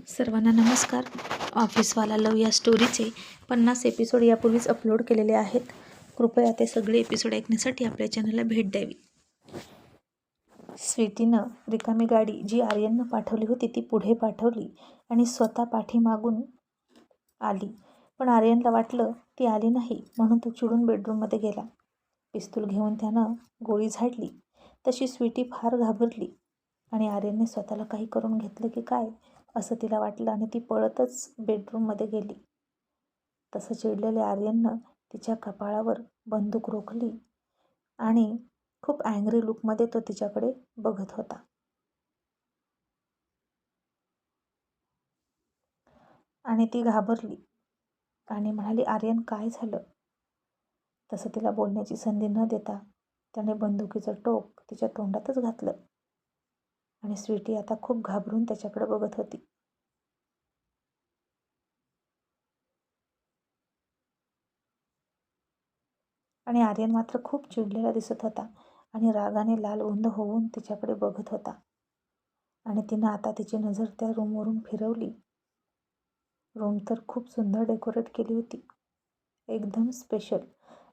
सर्वांना नमस्कार. ऑफिसवाला लव या स्टोरीचे 50 एपिसोड यापूर्वीच अपलोड केलेले आहेत. कृपया ते सगळे एपिसोड ऐकण्यासाठी आपल्या चॅनलला भेट द्यावी. स्वीटीनं रिकामी गाडी जी आर्यननं पाठवली होती ती पुढे पाठवली आणि स्वतः पाठीमागून आली. पण आर्यनला वाटलं ती आली नाही, म्हणून तो चिडून बेडरूममध्ये गेला. पिस्तूल घेऊन त्यानं गोळी झाडली. तशी स्वीटी फार घाबरली आणि आर्यनने स्वतःला काही करून घेतलं की काय असं तिला वाटलं आणि ती पळतच बेडरूममध्ये गेली. तसं चिडलेल्या आर्यननं तिच्या कपाळावर बंदूक रोखली आणि खूप अँग्री लुकमध्ये तो तिच्याकडे बघत होता. आणि ती घाबरली आणि म्हणाली, आर्यन काय झालं? तसं तिला बोलण्याची संधी न देता त्याने बंदुकीचं टोक तिच्या तोंडातच घातलं आणि स्वीटी आता खूप घाबरून त्याच्याकडे बघत होती. आणि आर्यन मात्र खूप चिडलेला दिसत होता आणि रागाने लालबुंद होऊन तिच्याकडे बघत होता. आणि तिनं आता तिची नजर त्या रूमवरून फिरवली. रूम तर खूप सुंदर डेकोरेट केली होती, एकदम स्पेशल.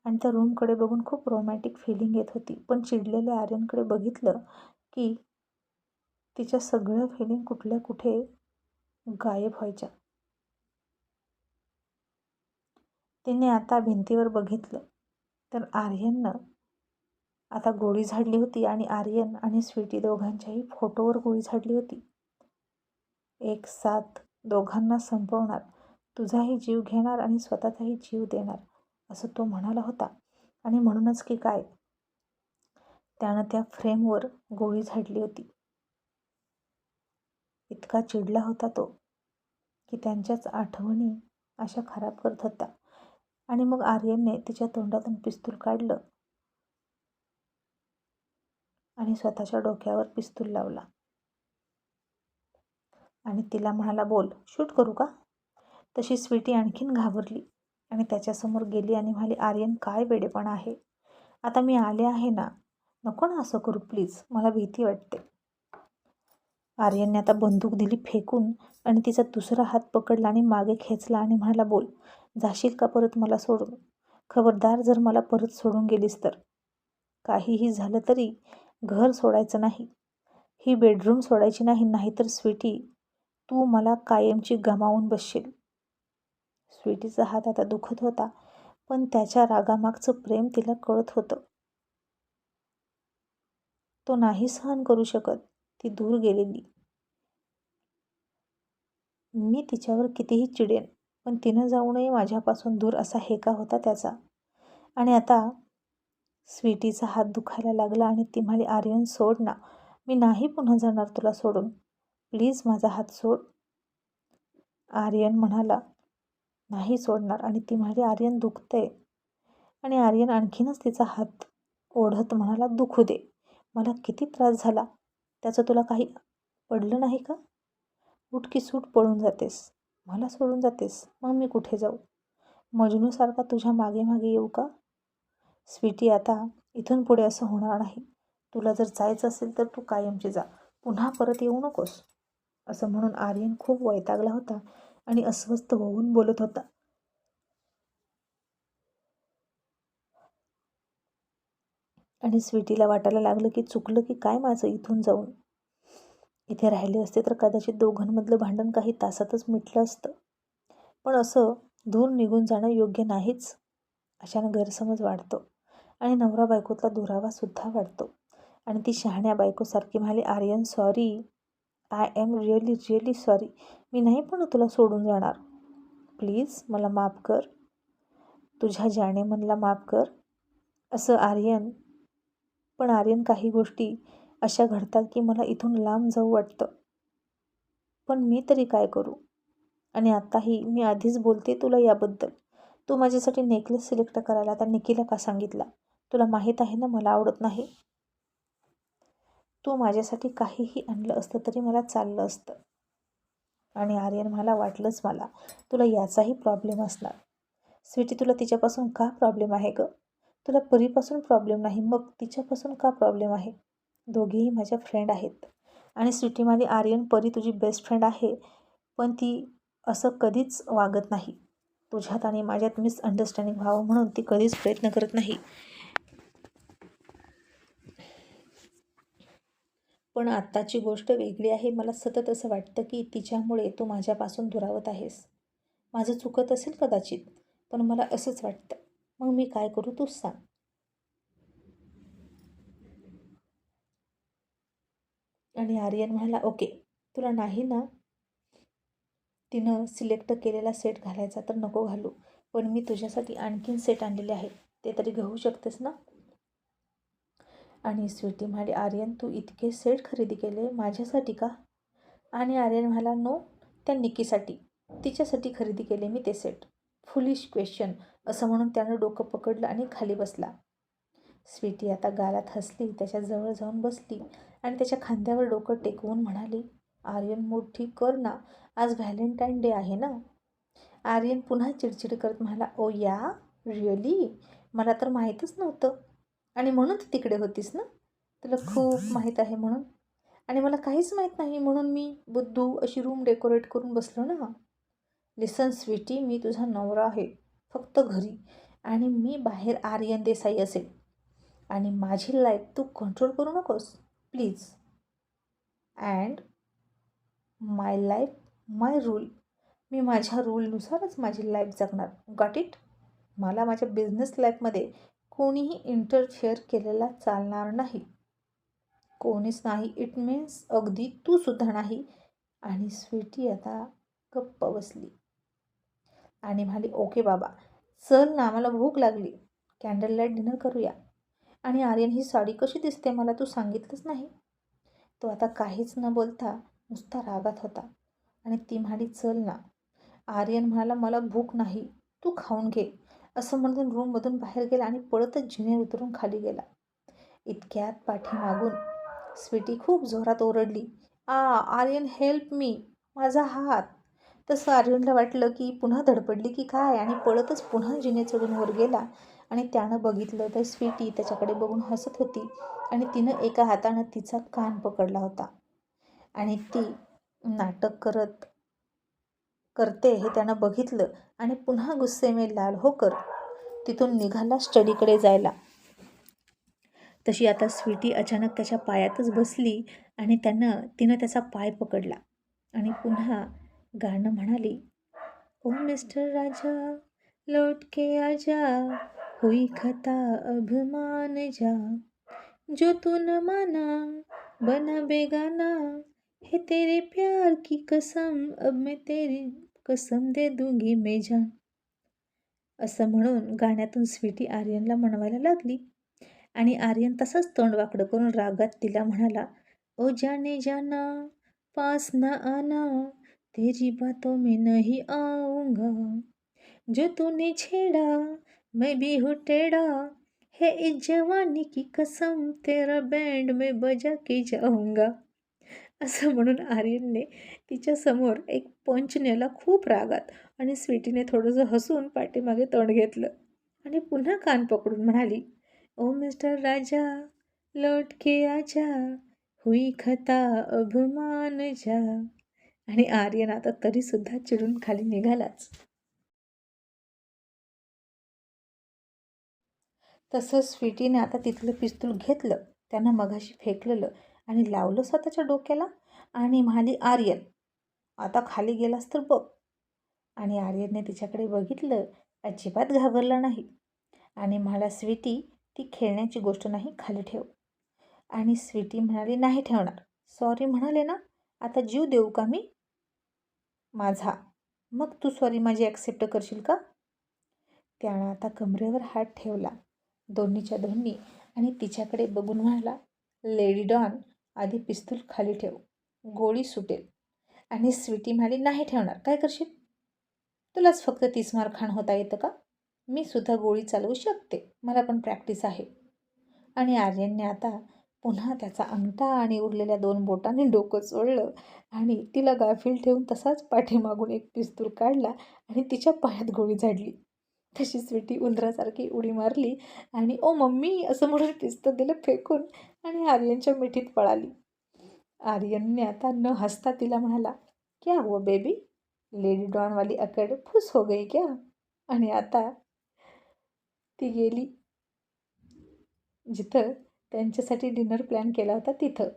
आणि त्या रूमकडे बघून खूप रोमॅन्टिक फिलिंग येत होती. पण चिडलेल्या आर्यनकडे बघितलं की तिच्या सगळ्या फिलिंग कुठल्या कुठे गायब व्हायच्या. तिने आता भिंतीवर बघितलं तर आर्यननं आता गोळी झाडली होती आणि आर्यन आणि स्वीटी दोघांच्याही फोटोवर गोळी झाडली होती. एक साथ दोघांना संपवणार, तुझाही जीव घेणार आणि स्वतःचाही जीव देणार असं तो म्हणाला होता. आणि म्हणूनच की काय त्यानं त्या फ्रेमवर गोळी झाडली होती. इतका चिडला होता तो की त्यांच्याच आठवणी अशा खराब करत होत्या. आणि मग आर्यनने तिच्या तोंडातून पिस्तूल काढलं आणि स्वतःच्या डोक्यावर पिस्तूल लावला आणि तिला म्हणाला, बोल, शूट करू का? तशी स्वीटी आणखीन घाबरली आणि त्याच्यासमोर गेली आणि म्हणाली, आर्यन काय वेडेपणा आहे. आता मी आले आहे ना, नको ना असं करू प्लीज, मला भीती वाटते. आर्यनने आता बंदूक दिली फेकून आणि तिचा दुसरा हात पकडला आणि मागे खेचला आणि म्हणाला, बोल, जाशील का परत मला सोडून? खबरदार जर मला परत सोडून गेलीस तर. काहीही झालं तरी घर सोडायचं नाही, ही बेडरूम सोडायची नाही, नाहीतर स्वीटी तू मला कायमची गमावून बसशील. स्वीटीचा हात आता दुखत होता, पण त्याच्या रागामागचं प्रेम तिला कळत होतं. तो नाही सहन करू शकत ती दूर गेलेली. मी तिच्यावर कितीही चिडेन, पण तिनं जाऊ नये माझ्यापासून दूर असा हेका होता त्याचा. आणि आता स्वीटीचा हात दुखायला लागला आणि ती म्हणाली, आर्यन सोड ना, मी नाही पुन्हा जाणार तुला सोडून, प्लीज माझा हात सोड. आर्यन म्हणाला, नाही सोडणार. आणि ती म्हणाली, आर्यन दुखतंय. आणि आर्यन आणखीनच तिचा हात ओढत म्हणाला, दुखू दे, मला किती त्रास झाला, त्याचं तुला काही पडलं नाही का? उठ की सूट पळून जातेस, मला सोडून जातेस, मग मी कुठे जाऊ? मजनूसारखा तुझ्या मागे मागे येऊ का? स्वीटी आता इथून पुढे असं होणार नाही, तुला जर जायचं असेल तर तू कायमची जा, पुन्हा परत येऊ नकोस. असं म्हणून आर्यन खूप वैतागला होता आणि अस्वस्थ होऊन बोलत होता. आणि स्वीटीला वाटायला लागलं की चुकलं की काय माझं इथून जाऊन. इथे राहिले असते तर कदाचित दोघांमधलं भांडण काही तासातच मिटलं असतं. पण असं दूर निघून जाणं योग्य नाहीच. अशानं गैरसमज वाढतो आणि नवरा बायकोतला दुरावासुद्धा वाढतो. आणि ती शहाण्या बायकोसारखी म्हणाली, Aryan sorry, I am really really sorry, मी नाही पण तुला सोडून जाणार, प्लीज मला माफ कर, तुझ्या जाणे मनला माफ कर. असं आर्यन. पण आर्यन काही गोष्टी अशा घडतात की मला इथून लांब जाऊ वाटतं, पण मी तरी काय करू? आणि आत्ताही मी आधीच बोलते तुला याबद्दल. तू माझ्यासाठी नेकलेस सिलेक्ट करायला आता निकीला का सांगितला? तुला माहीत आहे ना मला आवडत नाही. तू माझ्यासाठी काहीही आणलं असतं तरी मला चाललं असतं. आणि आर्यन मला वाटलंच मला तुला याचाही प्रॉब्लेम असणार. स्वीटी तुला तिच्यापासून का प्रॉब्लेम आहे ग? तुला परीपासून प्रॉब्लेम नाही, मग तिच्यापासून का प्रॉब्लेम आहे? दोघेही माझ्या फ्रेंड आहेत. आणि स्वीटी माझी, आर्यन, परी तुझी बेस्ट फ्रेंड आहे, पण ती असं कधीच वागत नाही. तुझ्यात आणि माझ्यात मिसअंडरस्टँडिंग व्हावं म्हणून ती कधीच प्रयत्न करत नाही. पण आत्ताची गोष्ट वेगळी आहे. मला सतत असं वाटतं की तिच्यामुळे तू माझ्यापासून दुरावत आहेस. माझं चुकत असेल कदाचित, पण मला असंच वाटतं. मग मी काय करू तूच सांग. आणि आर्यन म्हणाला, ओके, तुला नाही ना तिनं सिलेक्ट केलेला सेट घालायचा तर नको घालू, पण मी तुझ्यासाठी आणखीन सेट आणलेले आहेत, ते तरी घेऊ शकतेस ना. आणि स्वीटी म्हणाली, आर्यन तू इतके सेट खरेदी केले माझ्यासाठी का? आणि आर्यन म्हणाला, नो, त्या निकीसाठी, तिच्यासाठी खरेदी केले मी ते सेट. फुलिश क्वेश्चन, असं म्हणून त्यानं डोकं पकडलं आणि खाली बसला. स्वीटी आता गालात हसली, त्याच्या जवळ जाऊन बसली आणि त्याच्या खांद्यावर डोकं टेकवून म्हणाली, आर्यन मूड ठीक कर ना, आज व्हॅलेंटाईन डे आहे ना. आर्यन पुन्हा चिडचिड करत म्हणाला, ओ या, रिअली? मला तर माहीतच नव्हतं. आणि म्हणून तू तिकडे होतीस ना? तुला खूप माहीत आहे म्हणून. आणि मला काहीच माहीत नाही म्हणून मी बुद्धू अशी रूम डेकोरेट करून बसलो ना. लिसन स्वीटी, मी तुझा नवरा आहे, फक्त घरी, आणि मी बाहेर आर्यन देसाई असेल. आणि माझी लाईफ तू कंट्रोल करू नकोस please. And my life my rule. मी माझ्या रूलनुसारच माझी लाईफ जगणार. Got it? मला माझ्या बिझनेस लाईफमध्ये कोणीही इंटरफेअर केलेला चालणार नाही. कोणीच नाही. इट मीन्स अगदी तूसुद्धा नाही. आणि स्वीटी आता गप्प बसली आणि म्हणाली, ओके बाबा, चल ना, मला भूक लागली, कॅन्डल लाईट डिनर करूया. आणि आर्यन, ही साडी कशी दिसते मला तू सांगितलंच नाही. तो आता काहीच न बोलता नुसता रागात होता. आणि ती म्हणाली, चल ना. आर्यन म्हणाला, मला भूक नाही, तू खाऊन घे, असं म्हणून रूममधून बाहेर गेला आणि पळतच जिने उतरून खाली गेला. इतक्यात पाठीमागून स्वीटी खूप जोरात ओरडली, आर्यन हेल्प मी, माझा हात. तसं आर्यनला वाटलं की पुन्हा धडपडली की काय, आणि पळतच पुन्हा जिने चढून वर गेला. आणि त्यानं बघितलं तर स्वीटी त्याच्याकडे बघून हसत होती आणि तिनं एका हातानं तिचा कान पकडला होता. आणि ती नाटक करते हे त्यानं बघितलं आणि पुन्हा गुस्सेमे लाल होकर तिथून निघाला स्टडीकडे जायला. तशी आता स्वीटी अचानक त्याच्या पायातच बसली आणि तिनं त्याचा पाय पकडला आणि पुन्हा गाणं म्हणाली, ओ मिस्टर राजा लौट के आजा, हुई खता अब मान जा, जो तू न माना बना बेगाना, है तेरे प्यार की कसम, अब मैं तेरी कसम दे दूंगी मैं जान. असं म्हणून गाण्यातून स्वीटी आर्यनला म्हणवायला लागली. आणि आर्यन तसंच तोंड वाकडं करून रागात तिला म्हणाला, ओ जाने जाना पास ना आना, तेरी बातों में नहीं आऊंगा, जो तूने छेड़ा मैं भी हूँ टेढ़ा, है इस जवानी की कसम, तेरा बैंड में बजा के जाऊंगा. असं म्हणून आर्यनने तिच्यासमोर एक पंच नेला खूप रागात. आणि स्वीटीने थोडंसं हसून पाठीमागे तोंड घेतलं आणि पुन्हा कान पकडून म्हणाली, ओ मिस्टर राजा लौट के आजा, हुई खता अब मान जा. आणि आर्यन आता तरीसुद्धा चिडून खाली निघालाच. तसं स्वीटीने आता तिथलं पिस्तूल घेतलं, त्यानं मघाशी फेकलेलं, आणि लावलं स्वतःच्या डोक्याला आणि म्हणाली, आर्यन, आता खाली गेलास तर बघ. आणि आर्यनने तिच्याकडे बघितलं, अजिबात घाबरला नाही आणि म्हणाला, स्वीटी, ती खेळण्याची गोष्ट नाही, खाली ठेव. आणि स्वीटी म्हणाली, नाही ठेवणार. सॉरी म्हणाले ना, आता जीव देऊ का मी माझा? मग तू सॉरी माझी ॲक्सेप्ट करशील का? त्यानं आता कमरेवर हात ठेवला, दोन्हीच्या दोन्ही, आणि तिच्याकडे बघून म्हणाला, लेडी डॉन, आधी पिस्तूल खाली ठेव, गोळी सुटेल. आणि स्वीटी म्हणाली, नाही ठेवणार. काय करशील? तुलाच फक्त 30 मार खाण होता येतं का? मी सुद्धा गोळी चालवू शकते, मला पण प्रॅक्टिस आहे. आणि आर्यनने आता पुन्हा त्याचा अंगठा आणि उरलेल्या 2 बोटांनी डोकं चोळलं आणि तिला गाफील ठेवून तसाच पाठीमागून एक पिस्तूल काढला आणि तिच्या पायात गोळी झाडली. तशी स्वीटी उंदरासारखी उडी मारली आणि ओ मम्मी असं म्हणून पिस्तूल दिलं फेकून आणि आर्यनच्या मिठीत पळाली. आर्यनने आता न हसता तिला म्हणाला, क्या हुआ बेबी, लेडी डॉनवाली अकड़ फुस हो गई क्या. आणि आता ती गेली जिथं त्यांच्यासाठी डिनर प्लॅन केला होता तिथं.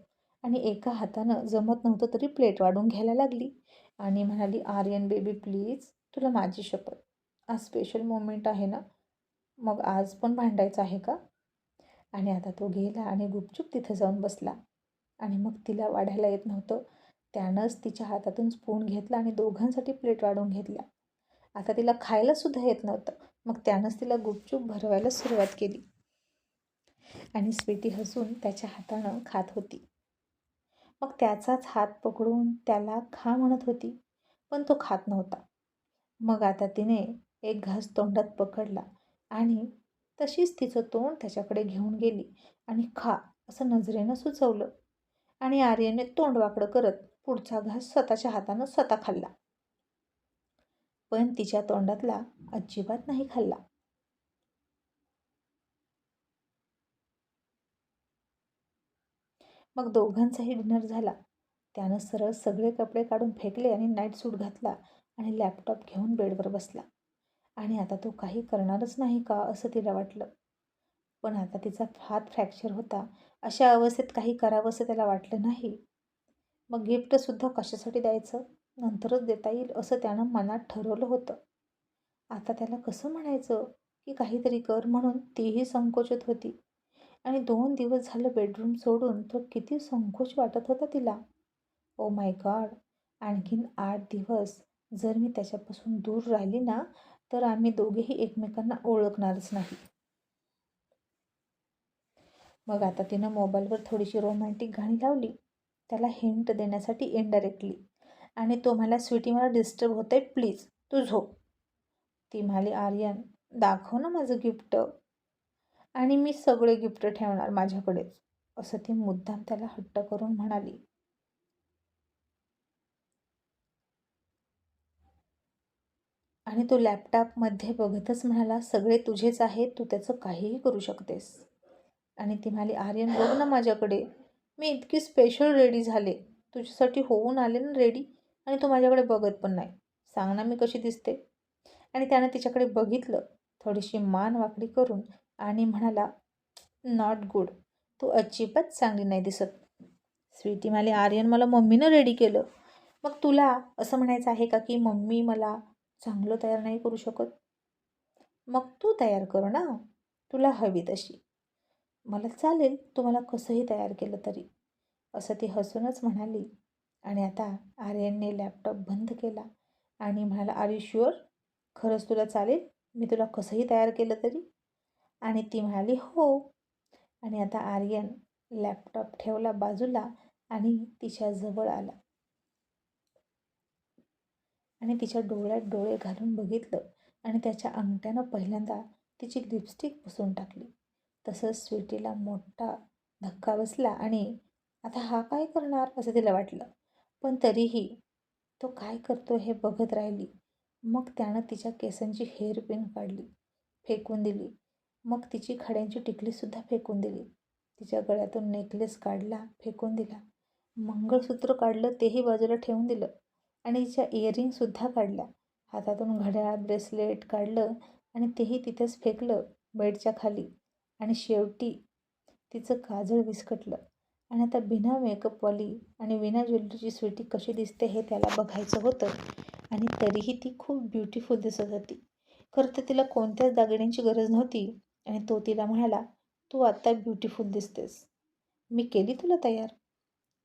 आणि एका हातानं जमत नव्हतं तरी प्लेट वाढून घ्यायला लागली आणि म्हणाली, आर्यन बेबी प्लीज, तुला माझी शपथ, आज स्पेशल मोमेंट आहे ना, मग आज पण भांडायचं आहे का. आणि आता तो गेला आणि गुपचूप तिथं जाऊन बसला. आणि मग तिला वाढायला येत नव्हतं, त्यानंच तिच्या हातातून स्पून घेतला आणि दोघांसाठी प्लेट वाढून घेतल्या. आता तिला खायलासुद्धा येत नव्हतं, मग त्यानंच तिला गुपचूप भरवायला सुरुवात केली. आणि स्वीटी हसून त्याच्या हातानं खात होती. मग त्याचाच हात पकडून त्याला खा म्हणत होती, पण तो खात नव्हता. मग आता तिने एक घास तोंडात पकडला आणि तशीच तिचं तोंड त्याच्याकडे घेऊन गेली आणि खा असं नजरेनं सुचवलं. आणि आर्यने तोंड वाकडं करत पुढचा घास स्वतःच्या हातानं स्वतः खाल्ला, पण तिच्या तोंडातला अजिबात नाही खाल्ला. मग दोघांचाही डिनर झाला. त्यानं सरळ सगळे कपडे काढून फेकले आणि नाईट सूट घातला आणि लॅपटॉप घेऊन बेडवर बसला. आणि आता तो काही करणारच नाही का असं तिला वाटलं. पण आता तिचा हात फ्रॅक्चर होता, अशा अवस्थेत काही करावं असं त्याला वाटलं नाही. मग गिफ्टसुद्धा कशासाठी द्यायचं, नंतरच देता येईल असं त्यानं मनात ठरवलं होतं. आता त्याला कसं म्हणायचं की काहीतरी कर म्हणून तीही संकोचत होती. आणि 2 दिवस झालं बेडरूम सोडून तो किती संकोच वाटत होता तिला. ओ माय गॉड, आणखीन 8 दिवस जर मी त्याच्यापासून दूर राहिली ना, तर आम्ही दोघेही एकमेकांना ओळखणारच नाही. मग आता तिनं मोबाईलवर थोडीशी रोमॅन्टिक गाणी लावली, त्याला हिंट देण्यासाठी इनडायरेक्टली. आणि तो म्हणाला, स्वीटी मला डिस्टर्ब होतंय, प्लीज तू झोप. ती म्हणाली, आर्यन दाखव ना माझं गिफ्ट, आणि मी सगळे गिफ्ट ठेवणार माझ्याकडेच, असं ती मुद्दाम त्याला हट्ट करून म्हणाली. आणि तो लॅपटॉपमध्ये बघतच म्हणाला, सगळे तुझेच आहे, तू त्याचं काहीही करू शकतेस. आणि ती म्हणाली, आर्यन बघ ना माझ्याकडे, मी इतकी स्पेशल रेडी झाले, तुझ्यासाठी होऊन आले ना रेडी, आणि तू माझ्याकडे बघत पण नाही. सांग ना मी कशी दिसते. आणि त्यानं तिच्याकडे बघितलं थोडीशी मान वाकडी करून आणि म्हणाला, नॉट गुड, तू अजिबात चांगली नाही दिसत. स्वीटी म्हणाली, आर्यन मला मम्मीनं रेडी केलं. मग तुला असं म्हणायचं आहे का की मम्मी मला चांगलं तयार नाही करू शकत. मग तू तयार कर ना, तुला हवी तशी. मला चालेल तुम्हाला कसंही तयार केलं तरी, असं ती हसूनच म्हणाली. आणि आता आर्यनने लॅपटॉप बंद केला आणि म्हणाला, आर यू शुअर, खरंच तुला चालेल मी तुला कसंही तयार केलं तरी. आणि ती म्हणाली, हो. आणि आता आर्यन लॅपटॉप ठेवला बाजूला आणि तिच्या जवळ आला आणि तिच्या डोळ्यात डोळे घालून बघितलं आणि त्याच्या अंगठ्यानं पहिल्यांदा तिची लिपस्टिक पुसून टाकली. तसंच स्वीटीला मोठा धक्का बसला आणि आता हा काय करणार असं तिला वाटलं. पण तरीही तो काय करतो हे बघत राहिली. मग त्यानं तिच्या केसांची हेअरपिन काढली, फेकून दिली. मग तिची खड्यांची टिकलीसुद्धा फेकून दिली. तिच्या गळ्यातून नेकलेस काढला, फेकून दिला. मंगळसूत्र काढलं, तेही बाजूला ठेवून दिलं. आणि तिच्या इयरिंगसुद्धा काढल्या. हातातून घड्याळ, ब्रेसलेट काढलं आणि तेही तिथेच फेकलं बेडच्या खाली. आणि शेवटी तिचं काजळ विस्कटलं. आणि आता बिना मेकअपवाली आणि विना ज्वेलरीची स्वीटी कशी दिसते हे त्याला बघायचं होतं. आणि तरीही ती खूप ब्युटिफुल दिसत होती. खरं तर तिला कोणत्याच दागिन्यांची गरज नव्हती. आणि तो तिला म्हणाला, तू आत्ता ब्युटिफुल दिसतेस, मी केली तुला तयार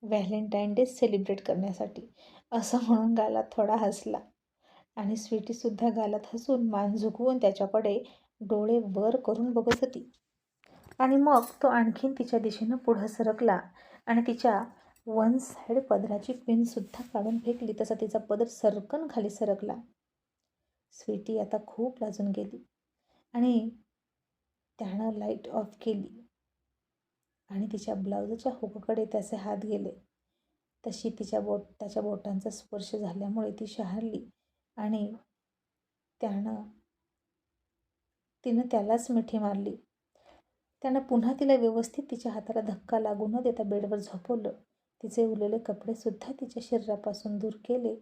व्हॅलेंटाईन डे सेलिब्रेट करण्यासाठी, असं म्हणून गालात थोडा हसला. आणि स्वीटीसुद्धा गालात हसून मान झुकवून त्याच्याकडे डोळे वर करून बघत होती. आणि मग तो आणखीन तिच्या दिशेनं पुढं सरकला आणि तिच्या वन साईड पदराची पिनसुद्धा काढून फेकली. तसा तिचा पदर सरकन खाली सरकला. स्वीटी आता खूप लाजून गेली आणि त्यानं लाईट ऑफ केली आणि तिच्या ब्लाउजच्या हुककडे त्याचे हात गेले. तशी त्याच्या बोटांचा स्पर्श झाल्यामुळे ती शहारली आणि तिनं त्यालाच मिठी मारली. त्यानं पुन्हा तिला व्यवस्थित तिच्या हाताला धक्का लागू न देता बेडवर झोपवलं. तिचे उरलेले कपडेसुद्धा तिच्या शरीरापासून दूर केले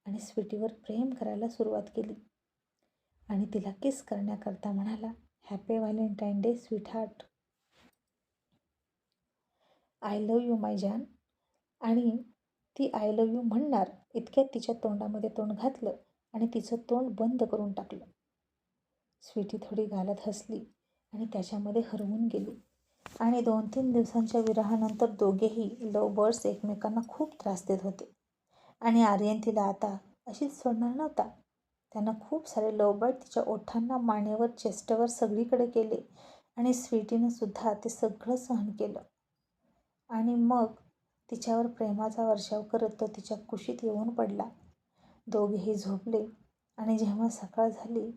आणि स्वीटीवर प्रेम करायला सुरुवात केली आणि तिला किस करण्याकरता म्हणाला, happy Valentine day sweetheart, I love you my जान. आणि ती आय लव्ह यू म्हणणार इतक्यात तिच्या तोंडामध्ये तोंड घातलं आणि तिचं तोंड बंद करून टाकलं. स्वीटी थोडी गालात हसली आणि त्याच्यामध्ये हरवून गेली. आणि 2-3 दिवसांच्या विरहानंतर दोघेही लव्ह बर्ड्स एकमेकांना खूप त्रास देत होते. आणि आर्यन तिला आता अशीच सोडणार नव्हता. त्यानं खूप सारे लव्ह बर्ड तिच्या ओठांना, मानेवर, चेस्टवर सगळीकडे केले आणि स्वीटीनं सुद्धा ते सगळं सहन केलं. आणि मग तिच्यावर प्रेमाचा वर्षाव करत तो तिच्या कुशीत येऊन पडला. दोघेही झोपले आणि जेव्हा सकाळ झाली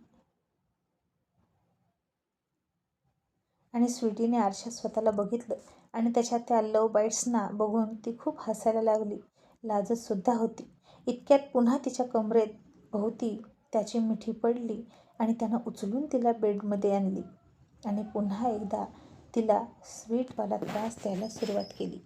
आणि स्वीटीने आरशात स्वतःला बघितलं आणि त्याच्या त्या लव्ह बाईट्सना बघून ती खूप हसायला लागली, लाजत सुद्धा होती. इतक्यात पुन्हा तिच्या कमरेत भोवती त्याची मिठी पडली आणि त्यानं उचलून तिला बेडमध्ये आणली आणि पुन्हा एकदा तिला स्वीटवाला त्रास द्यायला सुरुवात केली.